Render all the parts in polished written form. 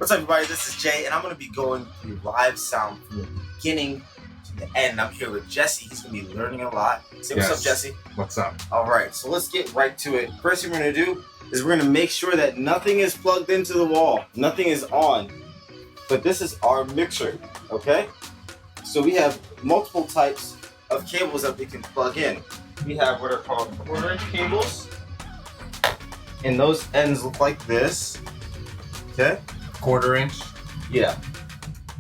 What's up, everybody? This is Jay, and I'm going to be going through live sound from the beginning to the end. I'm here with Jesse. He's going to be learning a lot. Say what's up, Jesse. What's up? All right, so let's get right to it. First thing we're going to do is we're going to make sure that nothing is plugged into the wall. Nothing is on. But this is our mixer, okay? So we have multiple types of cables that we can plug in. We have what are called 1/4-inch cables, and those ends look like this, okay? 1/4-inch? Yeah.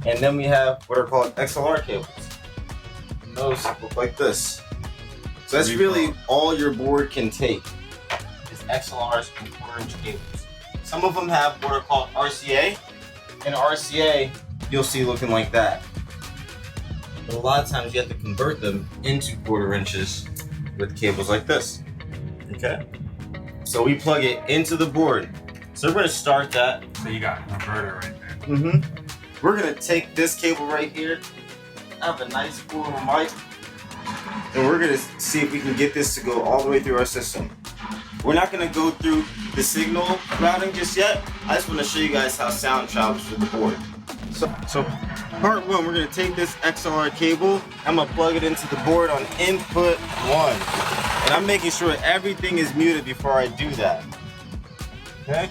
And then we have what are called XLR cables, and those look like this. So that's really all your board can take is XLRs and 1/4-inch cables. Some of them have what are called RCA, and RCA you'll see looking like that. But a lot of times you have to convert them into 1/4 inches with cables like this. Okay? So we plug it into the board. So we're going to start that. So you got a converter right there. We're going to take this cable right here. I have a nice cool little mic. And we're going to see if we can get this to go all the way through our system. We're not going to go through the signal routing just yet. I just want to show you guys how sound travels through the board. So part one, we're going to take this XLR cable. I'm going to plug it into the board on input 1. And I'm making sure everything is muted before I do that. Okay?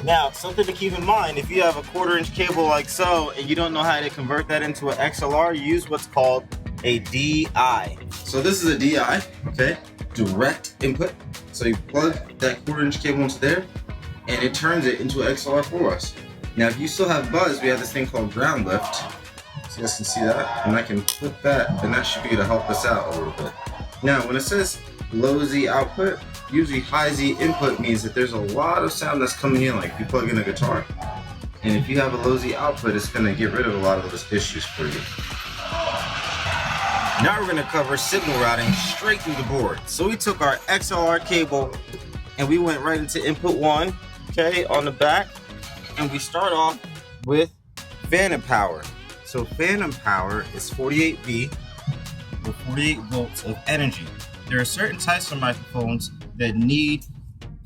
Now, something to keep in mind, if you have a 1/4-inch cable like so, and you don't know how to convert that into an XLR, use what's called a DI. So this is a DI, okay? Direct input. So you plug that 1/4-inch cable into there, and it turns it into an XLR for us. Now, if you still have buzz, we have this thing called ground lift. So you guys can see that, and I can flip that, and that should be to help us out a little bit. Now, when it says low Z output, usually high Z input means that there's a lot of sound that's coming in, like if you plug in a guitar. And if you have a low Z output, it's gonna get rid of a lot of those issues for you. Now we're gonna cover signal routing straight through the board. So we took our XLR cable and we went right into input 1, okay, on the back. And we start off with phantom power. So phantom power is 48V with 48 volts of energy. There are certain types of microphones that need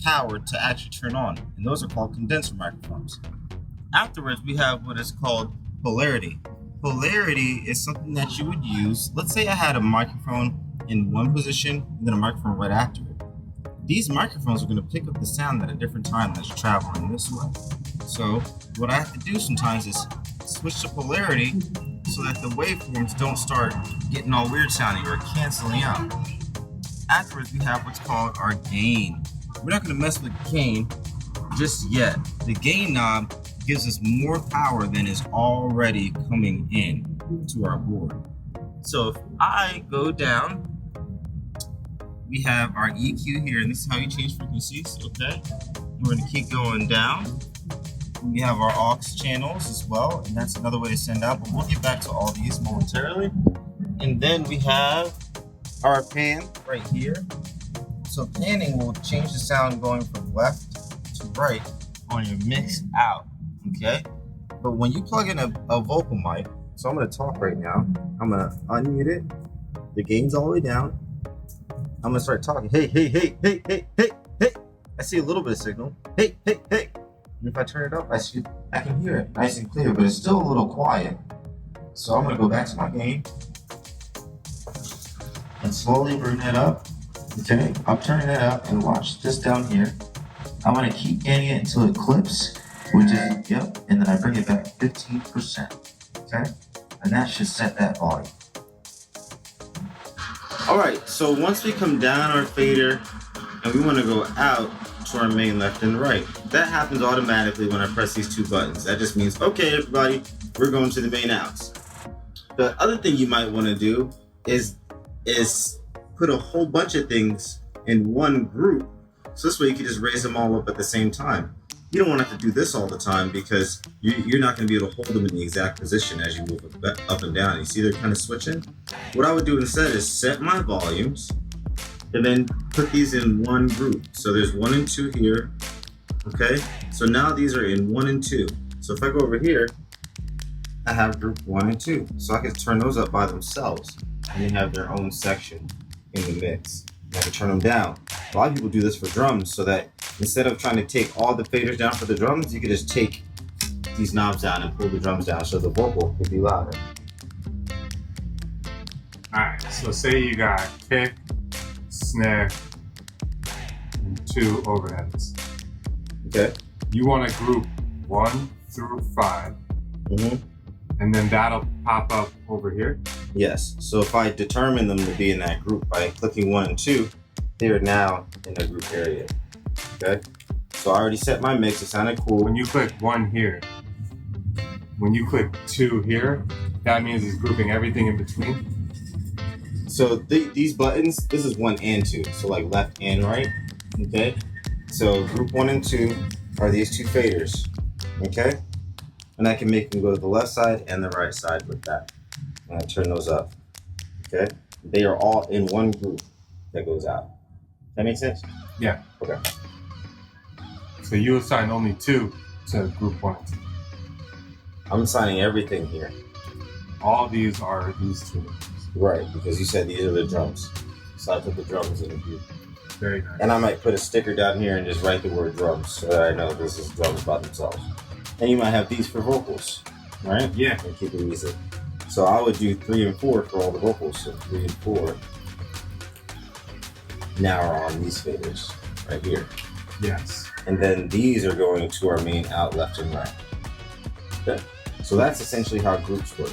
power to actually turn on, and those are called condenser microphones. Afterwards, we have what is called polarity. Polarity is something that you would use. Let's say I had a microphone in one position and then a microphone right after it. These microphones are going to pick up the sound at a different time that's traveling this way. So what I have to do sometimes is switch to polarity so that the waveforms don't start getting all weird sounding or canceling out. Afterwards, we have what's called our gain. We're not going to mess with gain just yet. The gain knob gives us more power than is already coming in to our board. So if I go down, we have our EQ here, and this is how you change frequencies, okay? We're going to keep going down. We have our aux channels as well, and that's another way to send out, but we'll get back to all these momentarily. And then we have our pan right here. So panning will change the sound going from left to right on your mix out, okay? But when you plug in a vocal mic, so I'm gonna talk right now. I'm gonna unmute it. The gain's all the way down. I'm gonna start talking. Hey, hey, hey, hey, hey, hey, hey. I see a little bit of signal. Hey, hey, hey. And if I turn it up, I can hear it nice and clear, but it's still a little quiet. So I'm gonna go back to my gain and slowly bring that up. Okay, I'm turning that up, and watch this down here. I'm gonna keep gaining it until it clips, which is, yep, and then I bring it back 15%, okay? And that should set that volume. All right, so once we come down our fader and we wanna go out to our main left and right, that happens automatically when I press these two buttons. That just means, okay, everybody, we're going to the main outs. The other thing you might wanna do is put a whole bunch of things in one group. So this way you can just raise them all up at the same time. You don't want to have to do this all the time because you're not going to be able to hold them in the exact position as you move up and down. You see they're kind of switching? What I would do instead is set my volumes and then put these in one group. So there's 1 and 2 here, okay? So now these are in 1 and 2. So if I go over here, I have group 1 and 2. So I can turn those up by themselves and they have their own section in the mix. I can turn them down. A lot of people do this for drums so that instead of trying to take all the faders down for the drums, you could just take these knobs down and pull the drums down so the vocal could be louder. Alright, so say you got kick, snare, and 2 overheads. Okay. You want to group 1 through 5, Mm-hmm. and then that'll pop up over here. Yes. So if I determine them to be in that group by clicking 1 and 2, they are now in the group area. Okay. So I already set my mix. It sounded cool. When you click 1 here, when you click 2 here, that means it's grouping everything in between. So these buttons, this is 1 and 2. So like left and right. Okay. So group 1 and 2 are these 2 faders. Okay. And I can make them go to the left side and the right side with that. And I turn those up. Okay. They are all in one group that goes out. That makes sense? Yeah. Okay. So you assign only 2 to group 1 and 2. I'm assigning everything here. All these are these 2. Right, because you said these are the drums. So I put the drums in the group. Very nice. And I might put a sticker down here and just write the word drums so that I know this is drums by themselves. And you might have these for vocals, right? Yeah. And keep it easy. So I would do 3 and 4 for all the vocals. So 3 and 4 now are on these faders right here. Yes. And then these are going to our main out left and right. Okay. So that's essentially how groups work.